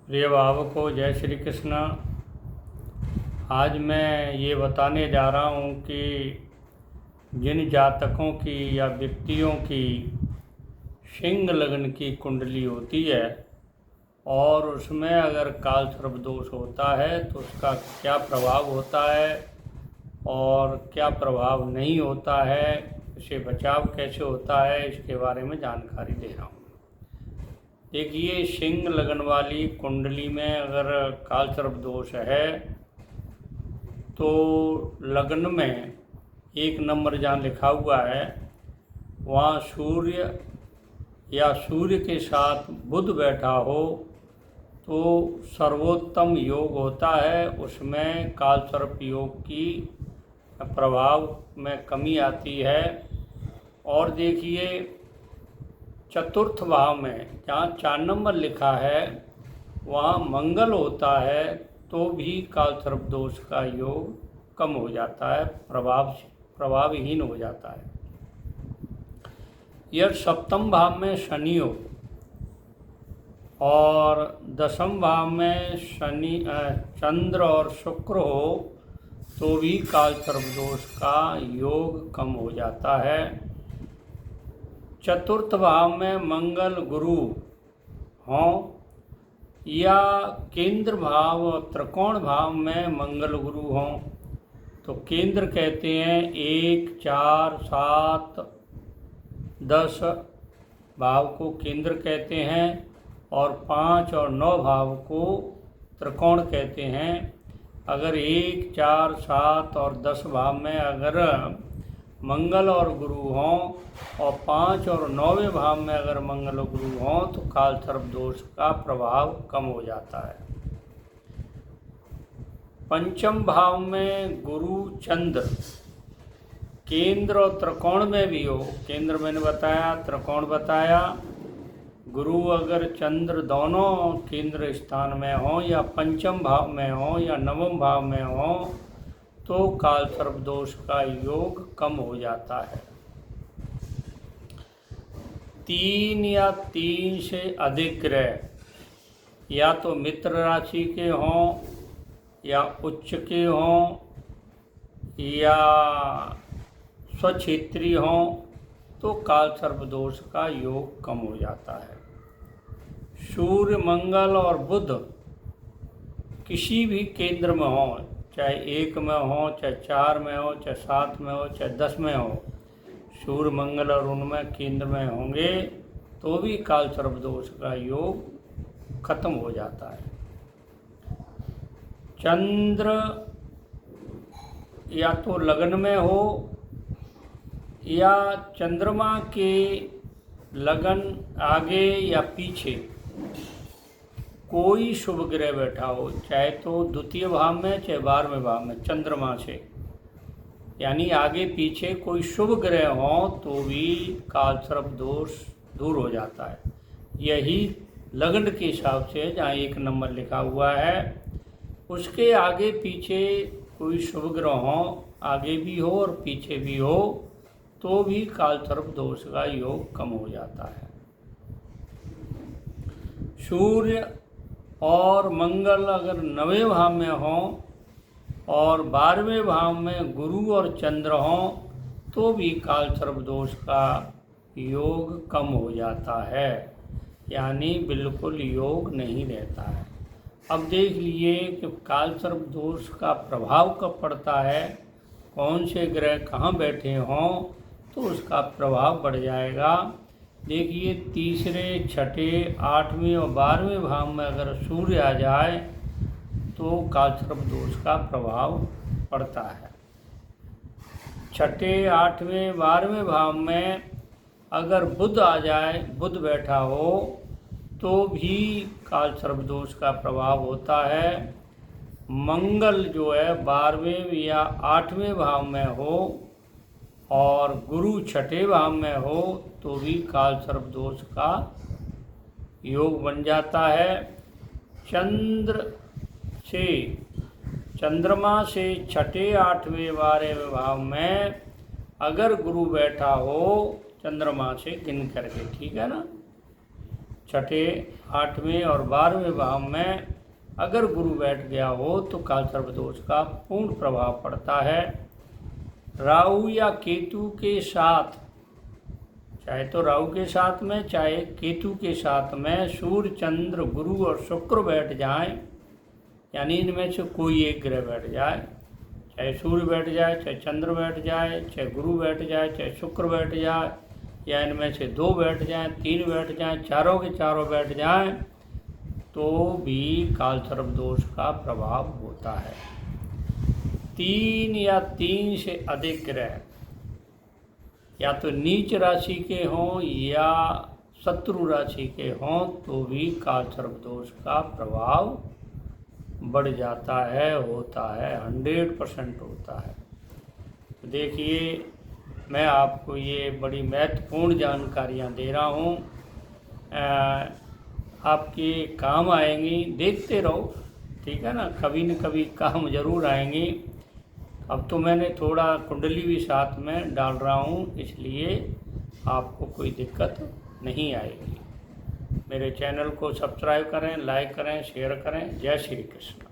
प्रिय भावकों, जय श्री कृष्ण। आज मैं ये बताने जा रहा हूँ कि जिन जातकों की या व्यक्तियों की सिंह लग्न की कुंडली होती है और उसमें अगर काल सर्प दोष होता है तो उसका क्या प्रभाव होता है और क्या प्रभाव नहीं होता है, इससे बचाव कैसे होता है, इसके बारे में जानकारी दे रहा हूँ। देखिए, सिंह लगन वाली कुंडली में अगर काल सर्प दोष है तो लग्न में 1 नंबर जहाँ लिखा हुआ है वहाँ सूर्य या सूर्य के साथ बुध बैठा हो तो सर्वोत्तम योग होता है। उसमें काल सर्प योग की प्रभाव में कमी आती है। और देखिए, चतुर्थ भाव में जहाँ 4 नंबर लिखा है वहाँ मंगल होता है तो भी काल सर्प दोष का योग कम हो जाता है, प्रभावहीन हो जाता है। यह 7म भाव में शनि हो और 10म भाव में चंद्र और शुक्र हो तो भी काल सर्प दोष का योग कम हो जाता है। चतुर्थ भाव में मंगल गुरु हों या केंद्र भाव त्रिकोण भाव में मंगल गुरु हों तो केंद्र कहते हैं 1, 4, 7, 10 भाव को केंद्र कहते हैं और 5 और 9 भाव को त्रिकोण कहते हैं। अगर 1, 4, 7 और 10 भाव में अगर मंगल और गुरु हों और 5 और 9वें भाव में अगर मंगल और गुरु हों तो काल सर्प दोष का प्रभाव कम हो जाता है। 5म भाव में गुरु चंद्र केंद्र और त्रिकोण में भी हो, केंद्र मैंने बताया, त्रिकोण बताया, गुरु अगर चंद्र दोनों केंद्र स्थान में हो या 5म भाव में हो या 9वें भाव में हो तो काल सर्प दोष का योग कम हो जाता है। 3 या 3 से अधिक ग्रह या तो मित्र राशि के हों या उच्च के हों या स्वक्षेत्रीय हों तो काल सर्प दोष का योग कम हो जाता है। सूर्य, मंगल और बुध किसी भी केंद्र में हो, चाहे 1 में हो, चाहे 4 में हो, चाहे 7 में हो, चाहे 10 में हो, सूर्य, मंगल और उनमें केंद्र में होंगे तो भी काल सर्प दोष का योग खत्म हो जाता है। चंद्र या तो लग्न में हो या चंद्रमा के लगन आगे या पीछे कोई शुभ ग्रह बैठा हो, चाहे तो द्वितीय भाव में चाहे 12वें भाव में चंद्रमा से, यानी आगे पीछे कोई शुभ ग्रह हो तो भी काल सर्प दोष दूर हो जाता है। यही लग्न के हिसाब से जहाँ 1 नंबर लिखा हुआ है उसके आगे पीछे कोई शुभ ग्रह हो, आगे भी हो और पीछे भी हो तो भी काल सर्प दोष का योग कम हो जाता है। सूर्य और मंगल अगर 9वें भाव में हों और 12वें भाव में गुरु और चंद्र हों तो भी काल सर्प दोष का योग कम हो जाता है, यानी बिल्कुल योग नहीं रहता है। अब देख लिए कि काल सर्प दोष का प्रभाव कब पड़ता है, कौन से ग्रह कहाँ बैठे हों तो उसका प्रभाव बढ़ जाएगा। देखिए, तीसरे, छठे, 8वें और 12वें भाव में अगर सूर्य आ जाए तो काल सर्प दोष का प्रभाव पड़ता है। छठे, 8वें, 12वें भाव में अगर बुध आ जाए, बुध बैठा हो तो भी काल सर्प दोष का प्रभाव होता है। मंगल जो है 12वें या 8वें भाव में हो और गुरु 6ठे भाव में हो तो भी काल सर्प दोष का योग बन जाता है। चंद्रमा से 6ठे, 8वें, 12वें भाव में अगर गुरु बैठा हो चंद्रमा से गिन करके, ठीक है ना, छठे, 8वें और 12वें भाव में अगर गुरु बैठ गया हो तो काल सर्प दोष का पूर्ण प्रभाव पड़ता है। राहु या केतु के साथ, चाहे तो राहु के साथ में चाहे केतु के साथ में सूर्य, चंद्र, गुरु और शुक्र बैठ जाएं, यानी इनमें से कोई एक ग्रह बैठ जाए, चाहे सूर्य बैठ जाए, चाहे चंद्र बैठ जाए, चाहे गुरु बैठ जाए, चाहे शुक्र बैठ जाए, या इनमें से 2 बैठ जाएं, 3 बैठ जाएं, चारों के चारों बैठ जाएं, तो भी काल सर्प दोष का प्रभाव होता है। 3 या 3 से अधिक ग्रह या तो नीच राशि के हों या शत्रु राशि के हों तो भी काल सर्प दोष का प्रभाव बढ़ जाता है, होता है, 100% होता है। तो देखिए, मैं आपको ये बड़ी महत्वपूर्ण जानकारियाँ दे रहा हूँ, आपके काम आएंगी, देखते रहो, ठीक है ना, कभी न कभी काम ज़रूर आएंगी। अब तो मैंने थोड़ा कुंडली भी साथ में डाल रहा हूँ, इसलिए आपको कोई दिक्कत नहीं आएगी। मेरे चैनल को सब्सक्राइब करें, लाइक करें, शेयर करें। जय श्री कृष्ण।